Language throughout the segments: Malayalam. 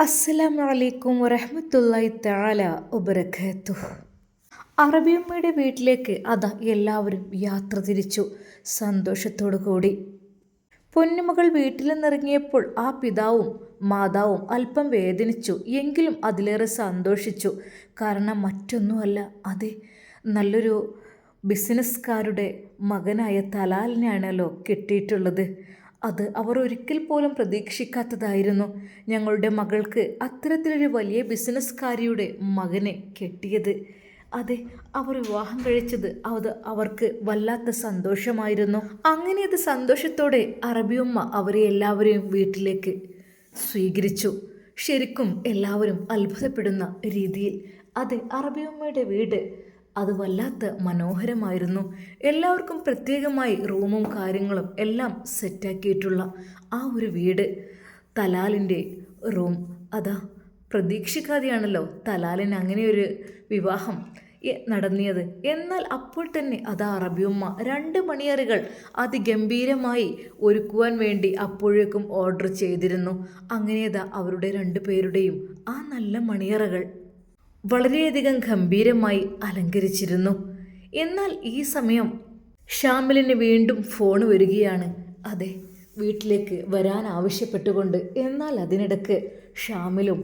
അസ്സലാമു അലൈക്കും വറഹ്മത്തുള്ളാഹി തആല വബറകാതുഹു. അറബിയമ്മയുടെ വീട്ടിലേക്ക് അതാ എല്ലാവരും യാത്ര തിരിച്ചു സന്തോഷത്തോടു കൂടി. പൊന്നുമകൾ വീട്ടിൽ നിന്നിറങ്ങിയപ്പോൾ ആ പിതാവും മാതാവും അല്പം വേദനിച്ചു, എങ്കിലും അതിലേറെ സന്തോഷിച്ചു. കാരണം മറ്റൊന്നുമല്ല, അതെ, നല്ലൊരു ബിസിനസ്സുകാരുടെ മകനായ തലാലിനെയാണല്ലോ കിട്ടിയിട്ടുള്ളത്. അത് അവർ ഒരിക്കൽ പോലും പ്രതീക്ഷിക്കാത്തതായിരുന്നു. ഞങ്ങളുടെ മകൾക്ക് അത്തരത്തിലൊരു വലിയ ബിസിനസ്സുകാരിയുടെ മകനെ കെട്ടിയത്. അതെ, അവർ വിവാഹം കഴിച്ചത് അത് അവർക്ക് വല്ലാത്ത സന്തോഷമായിരുന്നു. അങ്ങനെ അത് സന്തോഷത്തോടെ അറബിയമ്മ അവരെ എല്ലാവരെയും വീട്ടിലേക്ക് സ്വീകരിച്ചു. ശരിക്കും എല്ലാവരും അത്ഭുതപ്പെടുന്ന രീതിയിൽ. അതെ, അറബിയമ്മയുടെ വീട് അത് വല്ലാത്ത മനോഹരമായിരുന്നു. എല്ലാവർക്കും പ്രത്യേകമായി റൂമും കാര്യങ്ങളും എല്ലാം സെറ്റാക്കിയിട്ടുള്ള ആ ഒരു വീട്. തലാലിൻ്റെ റൂം അതാ, പ്രതീക്ഷിക്കാതെയാണല്ലോ തലാലിന് അങ്ങനെയൊരു വിവാഹം നടന്നിയത്. എന്നാൽ അപ്പോൾ തന്നെ അതാ അറബിയമ്മ 2 മണിയറകൾ അതിഗംഭീരമായി ഒരുക്കുവാൻ വേണ്ടി അപ്പോഴേക്കും ഓർഡർ ചെയ്തിരുന്നു. അങ്ങനെയതാ അവരുടെ 2 പേരുടെയും ആ നല്ല മണിയറകൾ വളരെയധികം ഗംഭീരമായി അലങ്കരിച്ചിരുന്നു. എന്നാൽ ഈ സമയം ഷാമിലിന് വീണ്ടും ഫോൺ വരികയാണ്. അതെ, വീട്ടിലേക്ക് വരാൻ ആവശ്യപ്പെട്ടുകൊണ്ട്. എന്നാൽ അതിനിടക്ക് ഷാമിലും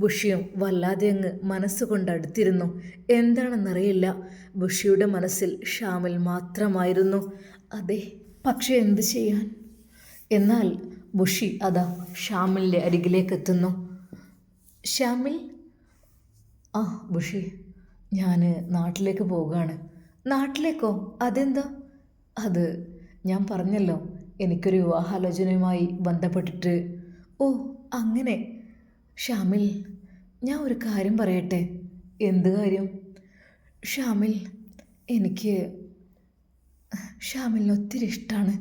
ബുഷിയും വല്ലാതെ അങ്ങ് മനസ്സുകൊണ്ട് അടുത്തിരുന്നു. എന്താണെന്നറിയില്ല, ബുഷിയുടെ മനസ്സിൽ ഷാമിൽ മാത്രമായിരുന്നു. അതെ, പക്ഷെ എന്ത് ചെയ്യാൻ. എന്നാൽ ബുഷി അതാ ഷാമിലിൻ്റെ അരികിലേക്ക് എത്തുന്നു. ഷാമിൽ, ആ ബുഷി, ഞാൻ നാട്ടിലേക്ക് പോവുകയാണ്. നാട്ടിലേക്കോ? അതെന്താ? അത് ഞാൻ പറഞ്ഞല്ലോ, എനിക്കൊരു വിവാഹാലോചനയുമായി ബന്ധപ്പെട്ടിട്ട്. ഓ അങ്ങനെ. ഷാമിൽ, ഞാൻ ഒരു കാര്യം പറയട്ടെ. എന്ത് കാര്യം? ഷാമിൽ, എനിക്ക് ഷാമിലിന് ഒത്തിരി ഇഷ്ടമാണ്.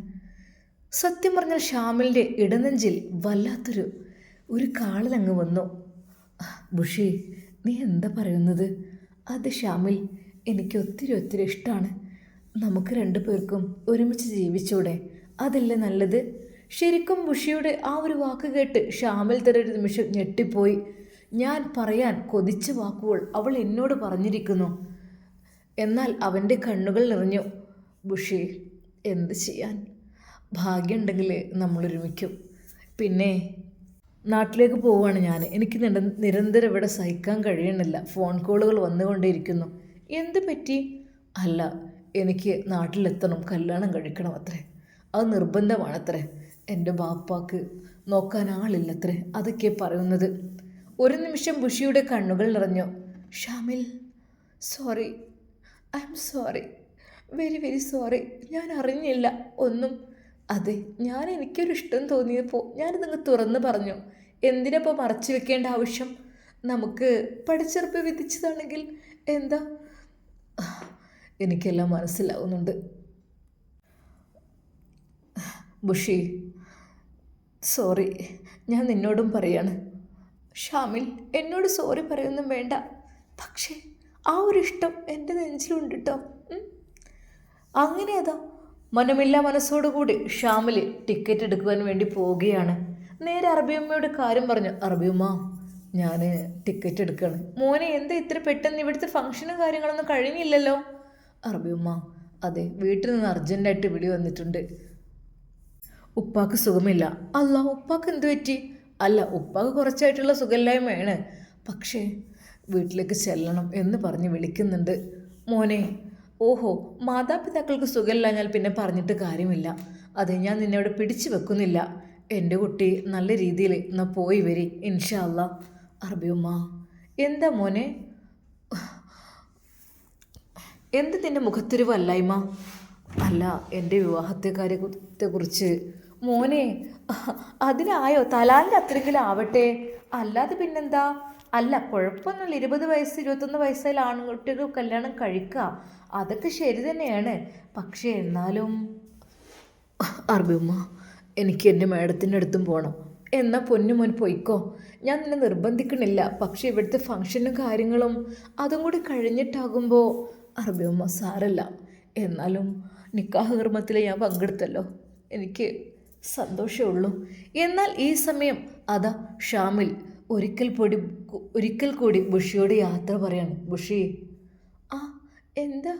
സത്യം പറഞ്ഞാൽ ഷാമിലിൻ്റെ ഇടനെഞ്ചിൽ വല്ലാത്തൊരു കാളലങ്ങ് വന്നു. ബുഷി, നീ എന്താ പറയുന്നത്? അത് ഷാമിൽ, എനിക്ക് ഒത്തിരി ഇഷ്ടമാണ്. നമുക്ക് 2 പേർക്കും ഒരുമിച്ച് ജീവിച്ചൂടെ? അതല്ലേ നല്ലത്? ശരിക്കും ബുഷിയുടെ ആ ഒരു വാക്ക് കേട്ട് ഷാമിൽ തന്നെ ഒരു നിമിഷം ഞെട്ടിപ്പോയി. ഞാൻ പറയാൻ കൊതിച്ച വാക്കുകൾ അവൾ എന്നോട് പറഞ്ഞിരിക്കുന്നു. എന്നാൽ അവൻ്റെ കണ്ണുകൾ നിറഞ്ഞു. ബുഷി, എന്ത് ചെയ്യാൻ, ഭാഗ്യമുണ്ടെങ്കിൽ നമ്മളൊരുമിക്കും. പിന്നെ നാട്ടിലേക്ക് പോവുകയാണ് ഞാൻ. എനിക്ക് നിരന്തരം ഇവിടെ സഹിക്കാൻ കഴിയണില്ല. ഫോൺ കോളുകൾ വന്നുകൊണ്ടേയിരിക്കുന്നു. എന്ത് പറ്റി? അല്ല, എനിക്ക് നാട്ടിലെത്തണം, കല്യാണം കഴിക്കണം അത്രേ. അത് നിർബന്ധമാണത്രേ. എൻ്റെ ബാപ്പാക്ക് നോക്കാൻ ആളില്ലത്രേ. അതൊക്കെ പറയുന്നത്. ഒരു നിമിഷം ബുഷിയുടെ കണ്ണുകൾ നിറഞ്ഞു. Shamil, sorry, I am sorry, very sorry. ഞാൻ അറിഞ്ഞില്ല ഒന്നും. അതെ, എനിക്കൊരു ഇഷ്ടം തോന്നിയപ്പോൾ ഞാനിതങ്ങ് തുറന്ന് പറഞ്ഞു. എന്തിനപ്പോൾ മറച്ചു വെക്കേണ്ട ആവശ്യം? നമുക്ക് പഠിച്ചെറുപ്പ് വിധിച്ചതാണെങ്കിൽ എന്താ? എനിക്കെല്ലാം മനസ്സിലാവുന്നുണ്ട് ബുഷി. സോറി, ഞാൻ നിന്നോടും പറയാണ്. ഷാമിൽ, എന്നോട് സോറി പറയൊന്നും വേണ്ട. പക്ഷേ ആ ഒരു ഇഷ്ടം എൻ്റെ നെഞ്ചിലുണ്ട് കേട്ടോ. അങ്ങനെ അതാ മനമില്ലാ മനസ്സോടുകൂടി ഷാമിൽ ടിക്കറ്റ് എടുക്കുവാൻ വേണ്ടി പോവുകയാണ്. നേരെ അറബിയമ്മയോട് കാര്യം പറഞ്ഞു. അറബിയമ്മ, ഞാൻ ടിക്കറ്റ് എടുക്കുകയാണ്. മോനെ, എന്താ ഇത്ര പെട്ടെന്ന്? ഇവിടുത്തെ ഫംഗ്ഷനും കാര്യങ്ങളൊന്നും കഴിഞ്ഞില്ലല്ലോ. അറബിയമ്മ, അതെ, വീട്ടിൽ നിന്ന് അർജൻറ്റായിട്ട് വിളി വന്നിട്ടുണ്ട്. ഉപ്പാക്ക് സുഖമില്ല. അല്ല, ഉപ്പാക്ക് എന്ത് പറ്റി? അല്ല, ഉപ്പാക്ക് കുറച്ചായിട്ടുള്ള സുഖമില്ലായ്മയാണ്. പക്ഷേ വീട്ടിലേക്ക് ചെല്ലണം എന്ന് പറഞ്ഞ് വിളിക്കുന്നുണ്ട്. മോനെ, ഓഹോ, മാതാപിതാക്കൾക്ക് സുഖമില്ലാഞ്ഞാൽ പിന്നെ പറഞ്ഞിട്ട് കാര്യമില്ല. അതെ, ഞാൻ നിന്നെ അവിടെ പിടിച്ചു വെക്കുന്നില്ല. എൻ്റെ കുട്ടി നല്ല രീതിയിൽ എന്നാൽ പോയി വരി, ഇൻഷാ അല്ലാ. അറബിയമ്മ, എന്താ മോനെ, എന്ത് നിൻ്റെ മുഖത്തൊരു വല്ലായ്മ? അല്ല, എൻ്റെ വിവാഹത്തെ കാര്യത്തെക്കുറിച്ച്. മോനെ, അതിനായോ? തലാലിൻ്റെ അത്രയെങ്കിലും ആവട്ടെ, അല്ലാതെ പിന്നെന്താ? അല്ല, കുഴപ്പമൊന്നുമില്ല. 20 വയസ്സ് 21 വയസ്സിൽ ആൺകുട്ടികൾ കല്യാണം കഴിക്കുക, അതൊക്കെ ശരി തന്നെയാണ്. പക്ഷേ എന്നാലും അറബിയമ്മ, എനിക്ക് എൻ്റെ മേഡത്തിൻ്റെ അടുത്തും പോകണം. എന്നാൽ പൊന്നുമോൻ പോയിക്കോ, ഞാൻ നിന്നെ നിർബന്ധിക്കണില്ല. പക്ഷേ ഇവിടുത്തെ ഫംഗ്ഷനും കാര്യങ്ങളും അതും കൂടി കഴിഞ്ഞിട്ടാകുമ്പോൾ. അറബിയമ്മ, സാരല്ല, എന്നാലും നിക്കാഹ് കർമ്മത്തിൽ ഞാൻ പങ്കെടുത്തല്ലോ, എനിക്ക് സന്തോഷമുള്ളൂ. എന്നാൽ ഈ സമയം അതാ ഷാമിൽ ഒരിക്കൽ പൊടി ഒരിക്കൽ കൂടി ബുഷിയോട് യാത്ര പറയാണ്. ബുഷി, ആ എന്താ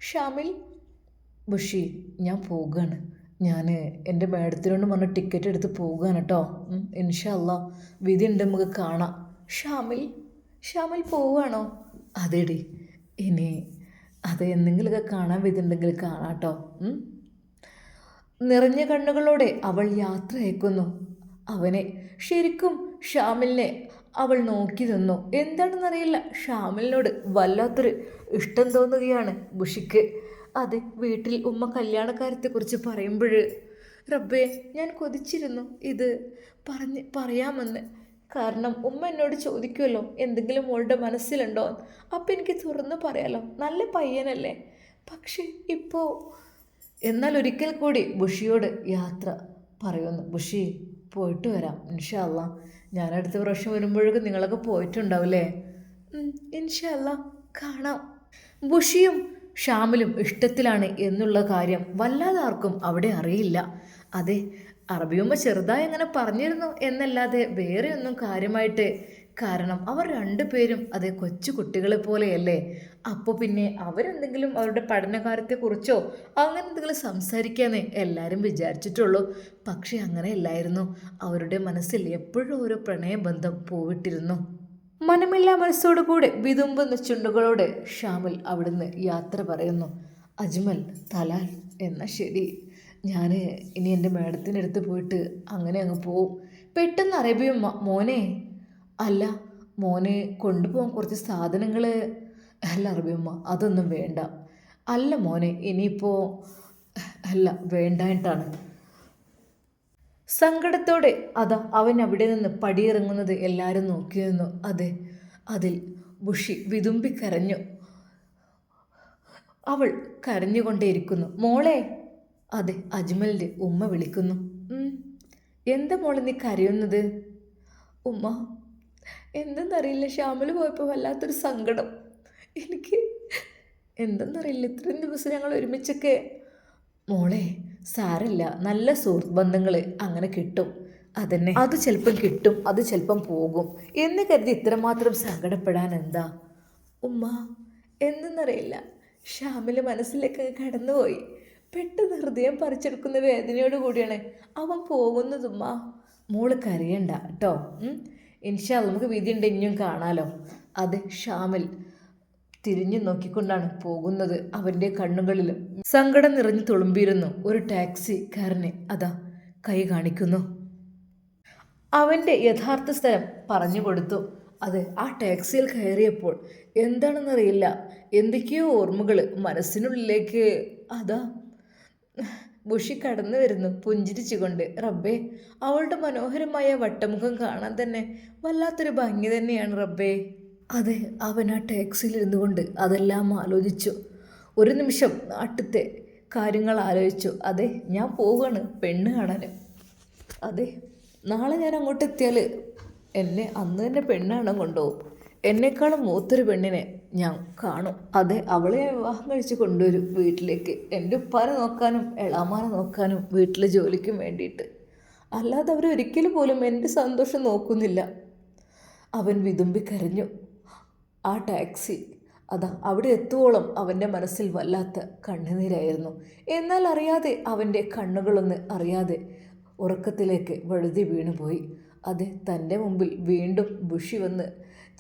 ഷാമിൽ? ബുഷി, ഞാൻ പോവുകയാണ്. ഞാൻ എൻ്റെ മാഡത്തിനോട് പറഞ്ഞ ടിക്കറ്റ് എടുത്ത് പോവുകയാണ് കേട്ടോ. ഇൻഷാ അല്ലാ വിധി ഉണ്ട്, നമുക്ക് കാണാം. ഷാമിൽ ഷാമിൽ പോവുകയാണോ? അതെടി, ഇനി അത് എന്തെങ്കിലുമൊക്കെ കാണാൻ വിധി ഉണ്ടെങ്കിൽ കാണാം കേട്ടോ. നിറഞ്ഞ കണ്ണുകളോടെ അവൾ യാത്ര അയക്കുന്നു. അവനെ ശരിക്കും ഷാമിലിനെ അവൾ നോക്കി നിന്നു. എന്താണെന്നറിയില്ല, ഷാമിലിനോട് വല്ലാത്തൊരു ഇഷ്ടം തോന്നുകയാണ് ബുഷിക്ക്. അതെ, വീട്ടിൽ ഉമ്മ കല്യാണക്കാര്യത്തെക്കുറിച്ച് പറയുമ്പോൾ റബ്ബേ, ഞാൻ കൊതിച്ചിരുന്നു ഇത് പറയാമെന്ന്. കാരണം ഉമ്മ എന്നോട് ചോദിക്കുമല്ലോ എന്തെങ്കിലും മോളുടെ മനസ്സിലുണ്ടോ, അപ്പം എനിക്ക് തുറന്ന് പറയാലോ, നല്ല പയ്യനല്ലേ. പക്ഷേ ഇപ്പോൾ എന്നാൽ ഒരിക്കൽ കൂടി ബുഷിയോട് യാത്ര പറയുന്നു. ബുഷി, പോയിട്ട് വരാം ഇൻഷാ അല്ലാ. ഞാൻ അടുത്ത പ്രാവശ്യം വരുമ്പോഴേക്കും നിങ്ങളൊക്കെ പോയിട്ടുണ്ടാവില്ലേ? ഇൻഷാ അല്ലാ കാണാം. ബുഷിയും ഷാമിലും ഇഷ്ടത്തിലാണ് എന്നുള്ള കാര്യം വല്ലാതെ ആർക്കും അവിടെ അറിയില്ല. അതെ, അറബിയമ്മ ചെറുതായി അങ്ങനെ പറഞ്ഞിരുന്നു എന്നല്ലാതെ വേറെ ഒന്നും കാര്യമായിട്ട്. കാരണം അവർ രണ്ടുപേരും അതേ കൊച്ചു കുട്ടികളെ പോലെയല്ലേ. അപ്പോൾ പിന്നെ അവരെന്തെങ്കിലും അവരുടെ പഠനകാര്യത്തെക്കുറിച്ചോ അങ്ങനെ എന്തെങ്കിലും സംസാരിക്കാന്നേ എല്ലാവരും വിചാരിച്ചിട്ടുള്ളൂ. പക്ഷെ അങ്ങനെയല്ലായിരുന്നു. അവരുടെ മനസ്സിൽ എപ്പോഴും ഒരു പ്രണയബന്ധം പോവിട്ടിരുന്നു. മനമില്ലാ മനസ്സോടുകൂടെ വിതുമ്പുന്ന ചുണ്ടുകളോടെ ഷാമിൽ അവിടുന്ന് യാത്ര പറയുന്നു. അജ്മൽ, തലാൽ, എന്നാൽ ശരി, ഞാൻ ഇനി എൻ്റെ മാഡത്തിനടുത്ത് പോയിട്ട് അങ്ങനെ അങ്ങ് പോവും. പെട്ടെന്ന് അറബിയമ്മ, മോനെ, അല്ല മോനെ കൊണ്ടുപോകാൻ കുറച്ച് സാധനങ്ങൾ. അല്ല അറബിയമ്മ, അതൊന്നും വേണ്ട. അല്ല മോനെ, ഇനിയിപ്പോൾ അല്ല വേണ്ടായിട്ടാണ്. സങ്കടത്തോടെ അതാ അവൻ അവിടെ നിന്ന് പടിയിറങ്ങുന്നത് എല്ലാവരും നോക്കി നിന്നു. അതെ, അതിൽ ബുഷി വിതുമ്പിക്കരഞ്ഞു. അവൾ കരഞ്ഞുകൊണ്ടേയിരിക്കുന്നു. മോളെ. അതെ, അജ്മലിൻ്റെ ഉമ്മ വിളിക്കുന്നു. എന്താ മോളെ നീ കരയുന്നത്? ഉമ്മ, എന്തെന്നറിയില്ല, ഷാമിൽ പോയപ്പോൾ വല്ലാത്തൊരു സങ്കടം എനിക്ക്. എന്തെന്നറിയില്ല, ഇത്രയും ദിവസം ഞങ്ങൾ ഒരുമിച്ചൊക്കെ. മോളെ സാരല്ല, നല്ല സുഹൃത്ത് ബന്ധങ്ങൾ അങ്ങനെ കിട്ടും. അതന്നെ, അത് ചിലപ്പം കിട്ടും, അത് ചിലപ്പം പോകും എന്ന് കരുതി ഇത്രമാത്രം സങ്കടപ്പെടാൻ എന്താ? ഉമ്മ, എന്തെന്നറിയില്ല, ഷാമിൽ മനസ്സിലേക്ക് കടന്നുപോയി. പെട്ടെന്ന് ഹൃദയം പറിച്ചെടുക്കുന്ന വേദനയോട് കൂടിയാണ് അവൻ പോകുന്നതുമ്മ. മോള് കരയണ്ട കേട്ടോ. ഇൻഷാ അല്ലാ നമുക്ക് വിധിയുണ്ട്, ഇനിയും കാണാലോ. അതെ, ഷാമിൽ തിരിഞ്ഞു നോക്കിക്കൊണ്ടാണ് പോകുന്നത്. അവൻ്റെ കണ്ണുകളിൽ സങ്കടം നിറഞ്ഞു തുളുമ്പിയിരുന്നു. ഒരു ടാക്സിക്കാരനെ അതാ കൈ കാണിക്കുന്നു. അവൻ്റെ യഥാർത്ഥ സ്ഥലം പറഞ്ഞു കൊടുത്തു. അത് ആ ടാക്സിയിൽ കയറിയപ്പോൾ എന്താണെന്നറിയില്ല, എന്തൊക്കെയോ ഓർമ്മകൾ മനസ്സിനുള്ളിലേക്ക് അതാ ബുഷി കടന്നു വരുന്നു പുഞ്ചിരിച്ചുകൊണ്ട്. റബ്ബേ, അവളുടെ മനോഹരമായ വട്ടമുഖം കാണാൻ തന്നെ വല്ലാത്തൊരു ഭംഗി തന്നെയാണ് റബ്ബേ. അതെ, അവൻ ആ ടാക്സിയിലിരുന്നു കൊണ്ട് അതെല്ലാം ആലോചിച്ചു. ഒരു നിമിഷം നാട്ടിലത്തെ കാര്യങ്ങൾ ആലോചിച്ചു. അതെ, ഞാൻ പോവുകയാണ് പെണ്ണ് കാണാൻ. അതെ, നാളെ ഞാൻ അങ്ങോട്ട് എത്തിയാൽ എന്നെ അന്ന് തന്നെ പെണ്ണ് കാണാൻ കൊണ്ടുപോകും. എന്നെക്കാളും മൂത്തൊരു പെണ്ണിനെ ഞാൻ കാണും. അതെ, അവളെ വിവാഹം കഴിച്ച് കൊണ്ടുവരും വീട്ടിലേക്ക്, എൻ്റെ ഉപ്പാനെ നോക്കാനും എളാമാനെ നോക്കാനും വീട്ടിലെ ജോലിക്കും വേണ്ടിയിട്ട്. അല്ലാതെ അവരൊരിക്കലും പോലും എൻ്റെ സന്തോഷം നോക്കുന്നില്ല. അവൻ വിതുമ്പിക്കരഞ്ഞു. ആ ടാക്സി അതാ അവിടെ എത്തുവോളം അവൻ്റെ മനസ്സിൽ വല്ലാത്ത കണ്ണുനീരായിരുന്നു. എന്നാൽ അറിയാതെ അവൻ്റെ കണ്ണുകളൊന്ന് അറിയാതെ ഉറക്കത്തിലേക്ക് വഴുതി വീണുപോയി. അതെ, തൻ്റെ മുമ്പിൽ വീണ്ടും ബുഷി വന്ന്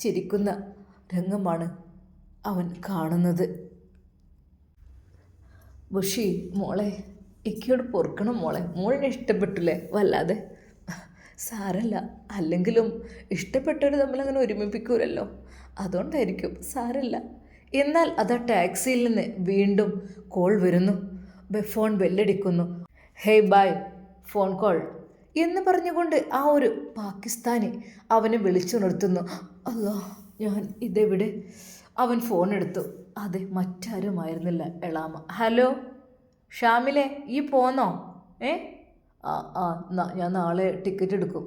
ചിരിക്കുന്ന രംഗമാണ് അവൻ കാണുന്നത്. ബുഷി, മോളെ, ഇക്കയോട് പൊറുക്കണം മോളെ. മോളിനെ ഇഷ്ടപ്പെട്ടില്ലേ വല്ലാതെ? സാരല്ല, അല്ലെങ്കിലും ഇഷ്ടപ്പെട്ടവർ നമ്മളങ്ങനെ ഒരുമിപ്പിക്കൂലല്ലോ, അതുകൊണ്ടായിരിക്കും. സാരല്ല. എന്നാൽ അതാ ടാക്സിയിൽ നിന്ന് വീണ്ടും കോൾ വരുന്നു. ഫോൺ ബെല്ലടിക്കുന്നു. ഹേയ് ബായ്, ഫോൺ കോൾ എന്ന് പറഞ്ഞുകൊണ്ട് ആ ഒരു പാകിസ്ഥാനി അവനെ വിളിച്ചുണർത്തുന്നു. അല്ലാ, ഞാൻ ഇതെവിടെ? അവൻ ഫോൺ എടുത്തു. അതെ, മറ്റാരുമായിരുന്നില്ല, എളാമ. ഹലോ ഷാമിലെ, ഈ പോന്നോ? ഞാൻ നാളെ ടിക്കറ്റ് എടുക്കും.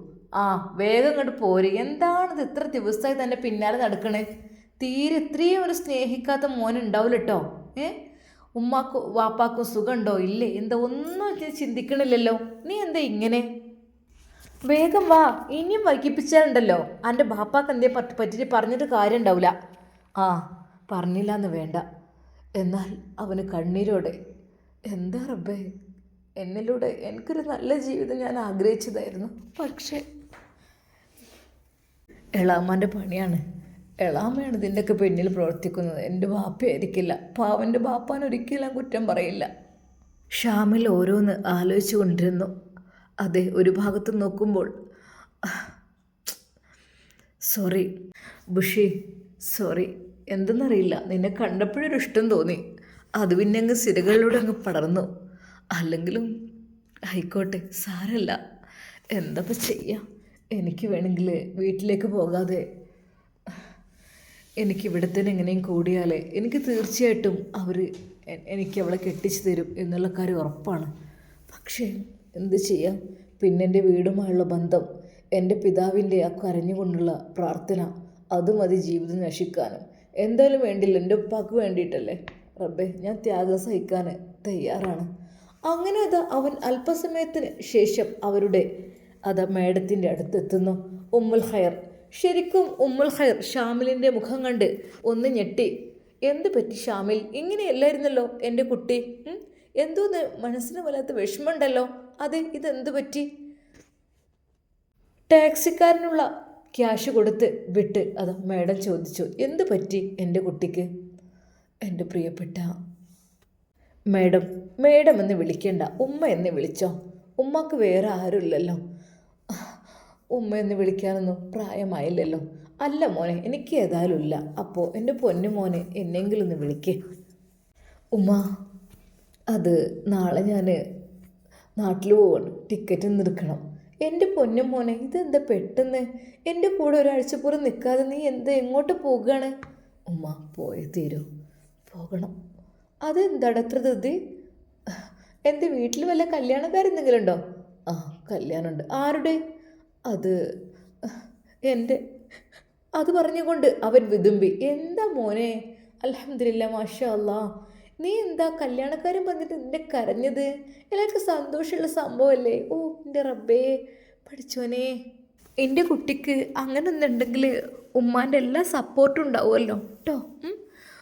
വേഗം ഇങ്ങോട്ട് പോര്. എന്താണിത് ഇത്ര ദിവസമായി തന്നെ പിന്നാലെ നടക്കണേ? തീരെ ഇത്രയും ഒരു സ്നേഹിക്കാത്ത മോനുണ്ടാവില്ല കേട്ടോ. ഉമ്മാക്കും വാപ്പാക്കും സുഖമുണ്ടോ ഇല്ലേ? എന്താ ഒന്നും ചിന്തിക്കണില്ലല്ലോ. നീ എന്താ ഇങ്ങനെ? വേഗം വാ, ഇനിയും വൈകിപ്പിച്ചാലുണ്ടല്ലോ എൻ്റെ ബാപ്പാക്ക് എന്തേ പറ്റിയിട്ട് പറഞ്ഞിട്ട് കാര്യം ഉണ്ടാവില്ല. ആ, പറഞ്ഞില്ല എന്ന് വേണ്ട. എന്നാൽ അവന് കണ്ണീരോടെ, എന്താ റബ്ബേ, എന്നിലൂടെ എനിക്കൊരു നല്ല ജീവിതം ഞാൻ ആഗ്രഹിച്ചതായിരുന്നു. പക്ഷേ എളാമ്മൻ്റെ പണിയാണ്, എളാമ്മയാണ് ഇതിൻ്റെയൊക്കെ പിന്നിൽ പ്രവർത്തിക്കുന്നത്. എൻ്റെ ബാപ്പയായിരിക്കില്ല. പാവൻ്റെ ബാപ്പാൻ ഒരിക്കലും കുറ്റം പറയില്ല. ഷാമിൽ ഓരോന്ന് ആലോചിച്ചു കൊണ്ടിരുന്നു. അതെ, ഒരു ഭാഗത്ത് നോക്കുമ്പോൾ സോറി ബുഷി, സോറി. എന്തെന്നറിയില്ല, നിന്നെ കണ്ടപ്പോഴൊരു ഇഷ്ടം തോന്നി. അത് പിന്നെ അങ്ങ് സിരകളിലൂടെ അങ്ങ് പടർന്നു. അല്ലെങ്കിലും ആയിക്കോട്ടെ, സാരല്ല. എന്തപ്പോൾ ചെയ്യാം? എനിക്ക് വേണമെങ്കിൽ വീട്ടിലേക്ക് പോകാതെ എനിക്കിവിടെ തന്നെ എങ്ങനെയും കൂടിയാലേ എനിക്ക് തീർച്ചയായിട്ടും അവർ എനിക്ക് അവളെ കെട്ടിച്ചു തരും എന്നുള്ള കാര്യം ഉറപ്പാണ്. പക്ഷേ എന്ത് ചെയ്യാം? പിന്നെ എൻ്റെ വീടുമായുള്ള ബന്ധം, എൻ്റെ പിതാവിൻ്റെ ആ കരഞ്ഞുകൊണ്ടുള്ള പ്രാർത്ഥന, അത് മതി ജീവിതം നശിക്കാനും. എന്തായാലും വേണ്ടില്ല, എൻ്റെ ഉപ്പാക്ക് വേണ്ടിയിട്ടല്ലേ. റബ്ബേ, ഞാൻ ത്യാഗം സഹിക്കാൻ തയ്യാറാണ്. അങ്ങനെ അതാ അവൻ അല്പസമയത്തിന് ശേഷം അവരുടെ മേഡത്തിൻ്റെ അടുത്തെത്തുന്നു. ഉമ്മുൽ ഖൈർ. ശരിക്കും ഉമ്മുൽ ഖൈർ ഷാമിലിൻ്റെ മുഖം കണ്ട് ഒന്ന് ഞെട്ടി. എന്ത് പറ്റി ഷാമിൽ? ഇങ്ങനെയല്ലായിരുന്നല്ലോ എൻ്റെ കുട്ടി. എന്തോന്ന് മനസ്സിന് വല്ലാത്ത വിഷമമുണ്ടല്ലോ. അതെ, ഇതെന്ത് പറ്റി? ടാക്സിക്കാരനുള്ള ക്യാഷ് കൊടുത്ത് വിട്ട് മേഡം ചോദിച്ചു, എന്ത് പറ്റി എൻ്റെ കുട്ടിക്ക്? എൻ്റെ പ്രിയപ്പെട്ട മേഡം, മേഡം എന്ന് വിളിക്കേണ്ട, ഉമ്മ എന്ന് വിളിച്ചോ. ഉമ്മക്ക് വേറെ ആരുമില്ലല്ലോ. ഉമ്മ എന്ന് വിളിക്കാനൊന്നും പ്രായമായില്ലല്ലോ. അല്ല മോനെ, എനിക്ക് ഏതായാലും ഇല്ല. അപ്പോൾ എൻ്റെ പൊന്നു മോനെ എന്നെങ്കിലും ഒന്ന് വിളിക്കേ. ഉമ്മ, അത് നാളെ ഞാൻ നാട്ടിൽ പോവാണ്, ടിക്കറ്റ് നിൽക്കണം. എൻ്റെ പൊന്നു മോനെ, ഇതെന്താ പെട്ടെന്ന്? എൻ്റെ കൂടെ ഒരാഴ്ചപ്പുറം നിൽക്കാതെ നീ എങ്ങോട്ട് പോകുകയാണ്? ഉമ്മ, പോയേ തീരൂ, പോകണം. അതെന്താണ് അത്ര ധൃതി? എൻ്റെ വീട്ടിൽ വല്ല കല്യാണക്കാരെന്തെങ്കിലും ഉണ്ടോ? ആ, കല്യാണമുണ്ട്. ആരുടെ? അത് എൻ്റെ. അത് പറഞ്ഞുകൊണ്ട് അവൻ വിതുമ്പി. എന്താ മോനെ? അൽഹംദുലില്ലാ, മാഷാ അല്ലാ. നീ എന്താ കല്യാണക്കാരൻ പറഞ്ഞിട്ട് നിന്നെ കരഞ്ഞത്? എല്ലാവർക്കും സന്തോഷമുള്ള സംഭവമല്ലേ? ഓ എൻ്റെ റബ്ബേ, പഠിച്ചോനെ, എൻ്റെ കുട്ടിക്ക് അങ്ങനെ ഒന്നുണ്ടെങ്കിൽ ഉമ്മാൻ്റെ എല്ലാ സപ്പോർട്ടും ഉണ്ടാവുമല്ലോ കേട്ടോ.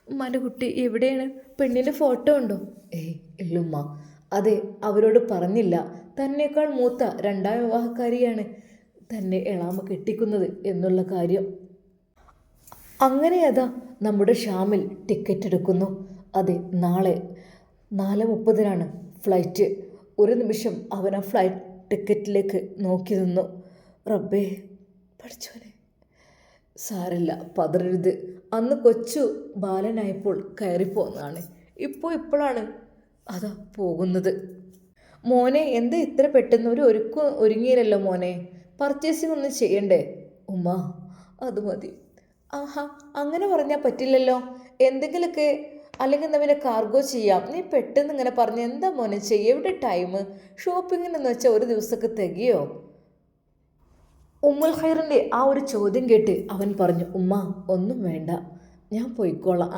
ഉമ്മാൻ്റെ കുട്ടി എവിടെയാണ്? പെണ്ണിൻ്റെ ഫോട്ടോ ഉണ്ടോ? ഏയ് ഇല്ലുമ്മ. അതെ, അവരോട് പറഞ്ഞില്ല. തന്നേക്കാൾ മൂത്ത രണ്ടാം വിവാഹക്കാരിയാണ് തന്നെ എളാമ കെട്ടിക്കുന്നത് എന്നുള്ള കാര്യം. അങ്ങനെ അതാ നമ്മുടെ ഷാമിൽ ടിക്കറ്റ് എടുക്കുന്നു. അതെ, നാളെ 4:30 ഫ്ലൈറ്റ്. ഒരു നിമിഷം അവൻ ആ ഫ്ലൈറ്റ് ടിക്കറ്റിലേക്ക് നോക്കി നിന്നു. റബ്ബേ, പഠിച്ചോനെ, സാരല്ല, പതറരുത്. അന്ന് കൊച്ചു ബാലനായപ്പോൾ കയറിപ്പോന്നാണ്. ഇപ്പോഴാണ് അതാ പോകുന്നത്. മോനെ, എന്താ ഇത്ര പെട്ടെന്ന്? ഒരുങ്ങിയില്ലല്ലോ മോനെ. പർച്ചേസിംഗ് ഒന്നും ചെയ്യണ്ടേ? ഉമ്മ, അത് മതി. ആഹാ, അങ്ങനെ പറഞ്ഞാൽ പറ്റില്ലല്ലോ. എന്തെങ്കിലുമൊക്കെ, അല്ലെങ്കിൽ എന്താ പിന്നെ കാർഗോ ചെയ്യാം. നീ പെട്ടെന്ന് ഇങ്ങനെ പറഞ്ഞ് എന്താ മോനെ ചെയ്യുക? എവിടെ ടൈം? ഷോപ്പിങ്ങിനെന്ന് വെച്ചാൽ ഒരു ദിവസമൊക്കെ തികയോ? ഉമ്മുൽ ഖൈറിൻ്റെ ആ ഒരു ചോദ്യം കേട്ട് അവൻ പറഞ്ഞു, ഉമ്മ ഒന്നും വേണ്ട, ഞാൻ പോയിക്കോളാം.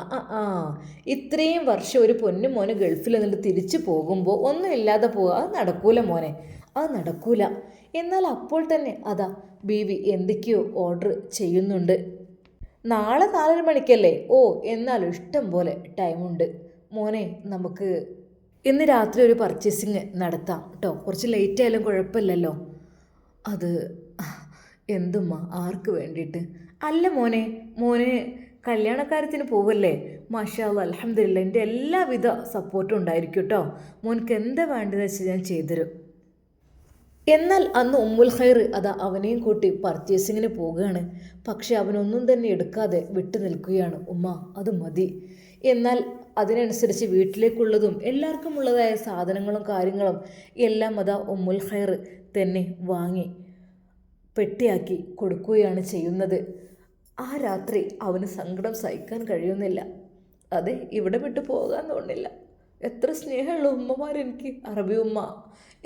ഇത്രയും വർഷം ഒരു പൊന്നു മോനെ ഗൾഫിൽ നിന്നിട്ട് തിരിച്ചു പോകുമ്പോൾ ഒന്നും ഇല്ലാതെ പോവുക, അത് നടക്കൂല മോനെ, അത് നടക്കൂല. എന്നാൽ അപ്പോൾ തന്നെ അതാ ബീവി എന്തൊക്കെയോ ഓർഡർ ചെയ്യുന്നുണ്ട്. നാളെ 4 മണിക്കല്ലേ? ഓ, എന്നാലും ഇഷ്ടം പോലെ ടൈമുണ്ട് മോനെ. നമുക്ക് ഇന്ന് രാത്രി ഒരു പർച്ചേസിങ് നടത്താം കേട്ടോ. കുറച്ച് ലേറ്റ് ആയാലും കുഴപ്പമില്ലല്ലോ. അത് എന്തുമ്മ, ആർക്ക് വേണ്ടിയിട്ട്? അല്ല മോനെ, കല്യാണക്കാര്യത്തിന് പോവല്ലേ? മാഷാ അല്ലാ, അൽഹംദുലില്ലാ, എൻ്റെ എല്ലാവിധ സപ്പോർട്ടും ഉണ്ടായിരിക്കും കേട്ടോ. മോനക്ക് എന്താ വേണ്ടതെന്ന് വെച്ചാൽ ഞാൻ ചെയ്തുതരും. എന്നാൽ അന്ന് ഉമ്മുൽ ഖൈർ അവനെയും കൂട്ടി പർച്ചേസിങ്ങിന് പോവുകയാണ്. പക്ഷെ അവനൊന്നും തന്നെ എടുക്കാതെ വിട്ടു നിൽക്കുകയാണ്. ഉമ്മ, അത് മതി. എന്നാൽ അതിനനുസരിച്ച് വീട്ടിലേക്കുള്ളതും എല്ലാവർക്കും ഉള്ളതായ സാധനങ്ങളും കാര്യങ്ങളും എല്ലാം ഉമ്മുൽ ഖൈർ തന്നെ വാങ്ങി പെട്ടിയാക്കി കൊടുക്കുകയാണ് ചെയ്യുന്നത്. ആ രാത്രി അവന് സങ്കടം സഹിക്കാൻ കഴിയുന്നില്ല. അതെ, ഇവിടെ വിട്ടു പോകാൻ തോന്നില്ല. എത്ര സ്നേഹമുള്ള ഉമ്മമാരെനിക്ക്. അറബി ഉമ്മ,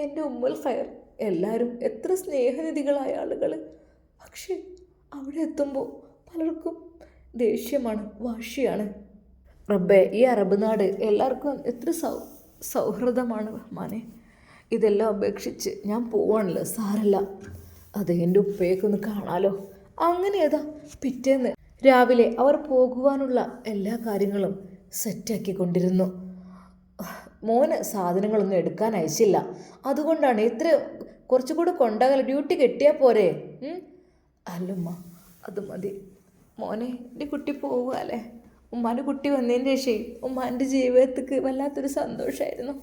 എൻ്റെ ഉമ്മുൽ ഖൈർ, എല്ലാവരും എത്ര സ്നേഹനിധികളായ ആളുകൾ. പക്ഷേ അവിടെ എത്തുമ്പോൾ പലർക്കും ദേഷ്യമാണ്, വാശിയാണ്. റബ്ബേ, ഈ അറബ് നാട് എല്ലാവർക്കും എത്ര സൗഹൃദമാണ് റഹ്മാനെ. ഇതെല്ലാം അപേക്ഷിച്ച് ഞാൻ പോവാണല്ലോ, സാരല്ല. അത് എൻ്റെ ഉപ്പയൊക്കെ കാണാലോ. അങ്ങനെ ഏതാ പിറ്റേന്ന് രാവിലെ അവർ പോകുവാനുള്ള എല്ലാ കാര്യങ്ങളും സെറ്റാക്കിക്കൊണ്ടിരുന്നു. മോന് സാധനങ്ങളൊന്നും എടുക്കാൻ അയച്ചില്ല, അതുകൊണ്ടാണ് ഇത്ര കുറച്ചുകൂടി കൊണ്ടാകല, ഡ്യൂട്ടി കെട്ടിയാൽ പോരെ? അല്ലമ്മ, അത് മതി. മോനെ, എൻ്റെ കുട്ടി പോവുകയല്ലേ. ഉമ്മാൻ്റെ കുട്ടി വന്നതിന് ശേഷം ഉമ്മാൻ്റെ ജീവിതത്തിക്ക് വല്ലാത്തൊരു സന്തോഷമായിരുന്നു.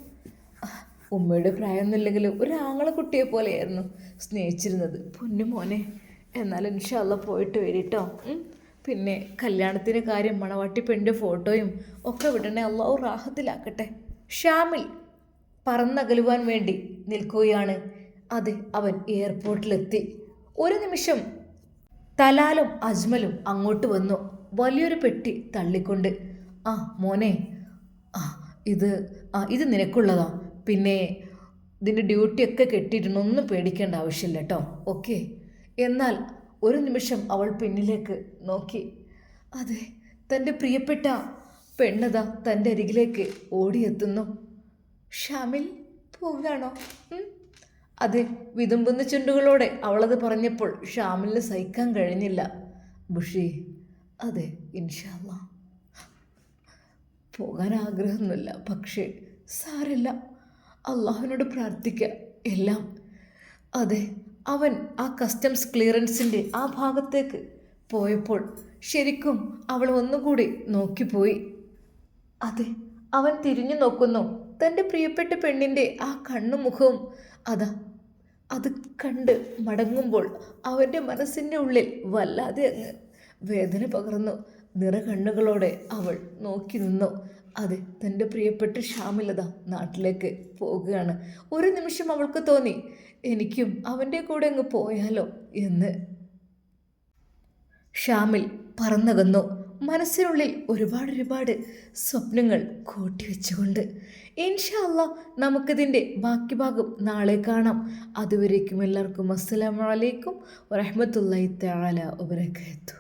ഉമ്മയുടെ പ്രായമൊന്നുമില്ലെങ്കിലും ഒരു ആങ്ങളെ കുട്ടിയെ പോലെയായിരുന്നു സ്നേഹിച്ചിരുന്നത്. പൊന്നു മോനെ, എന്നാൽ ഇൻഷാ അല്ലാ പോയിട്ട് വരിട്ടോ. പിന്നെ കല്യാണത്തിന് കാര്യം, മണവാട്ടി പെണ്ണിൻ്റെ ഫോട്ടോയും ഒക്കെ വിടണേ. അള്ളാഹു റാഹത്തിലാക്കട്ടെ. ഷാമിൽ പറന്നകലുവാൻ വേണ്ടി നിൽക്കുകയാണ്. അതെ, അവൻ എയർപോർട്ടിലെത്തി. ഒരു നിമിഷം തലാലും അജ്മലും അങ്ങോട്ട് വന്നു, വലിയൊരു പെട്ടി തള്ളിക്കൊണ്ട്. ആ മോനെ, ഇത് നിനക്കുള്ളതാ. പിന്നെ ഇതിൻ്റെ ഡ്യൂട്ടിയൊക്കെ കെട്ടിയിട്ടുണ്ട്, ഒന്നും പേടിക്കേണ്ട ആവശ്യമില്ല കേട്ടോ. ഓക്കെ. എന്നാൽ ഒരു നിമിഷം അവൾ പിന്നിലേക്ക് നോക്കി. അതെ, തൻ്റെ പ്രിയപ്പെട്ട പെണ്ണതാ തൻ്റെ അരികിലേക്ക് ഓടിയെത്തുന്നു. ഷാമിൽ, പോകാണോ? അതെ, വിതുമ്പുന്ന ചുണ്ടുകളോടെ അവളത് പറഞ്ഞപ്പോൾ ഷാമിലിന് സഹിക്കാൻ കഴിഞ്ഞില്ല. ബുഷി, അതെ, ഇൻഷാ അല്ലാ പോകാൻ ആഗ്രഹമൊന്നുമില്ല, പക്ഷേ സാരമില്ല, അള്ളാഹുവിനോട് പ്രാർത്ഥിക്കുക എല്ലാം. അതെ, അവൻ ആ കസ്റ്റംസ് ക്ലിയറൻസിൻ്റെ ആ ഭാഗത്തേക്ക് പോയപ്പോൾ ശരിക്കും അവൾ ഒന്നുകൂടി നോക്കിപ്പോയി. അതെ, അവൻ തിരിഞ്ഞു നോക്കുന്നു. തൻ്റെ പ്രിയപ്പെട്ട പെണ്ണിൻ്റെ ആ കണ്ണും മുഖവും അത് കണ്ട് മടങ്ങുമ്പോൾ അവൻ്റെ മനസ്സിൻ്റെ ഉള്ളിൽ വല്ലാതെ അങ്ങ് വേദന പകർന്നു. നിറകണ്ണുകളോടെ അവൾ നോക്കി നിന്നു. അതെ, തൻ്റെ പ്രിയപ്പെട്ട ഷാമിലത നാട്ടിലേക്ക് പോകുകയാണ്. ഒരു നിമിഷം അവൾക്ക് തോന്നി, എനിക്കും അവൻ്റെ കൂടെ അങ്ങ് പോയാലോ എന്ന്. ഷാമിൽ പറന്നകന്നു, മനസ്സിനുള്ളിൽ ഒരുപാട് സ്വപ്നങ്ങൾ കൂട്ടിവെച്ചുകൊണ്ട്. ഇൻഷാ അല്ലാ നമുക്കിതിൻ്റെ ബാക്കി ഭാഗം നാളെ കാണാം. അതുവരേക്കും എല്ലാവർക്കും അസ്സലാമു അലൈക്കും വറഹ്മത്തുള്ളാഹി തആല വബറകാതുഹു.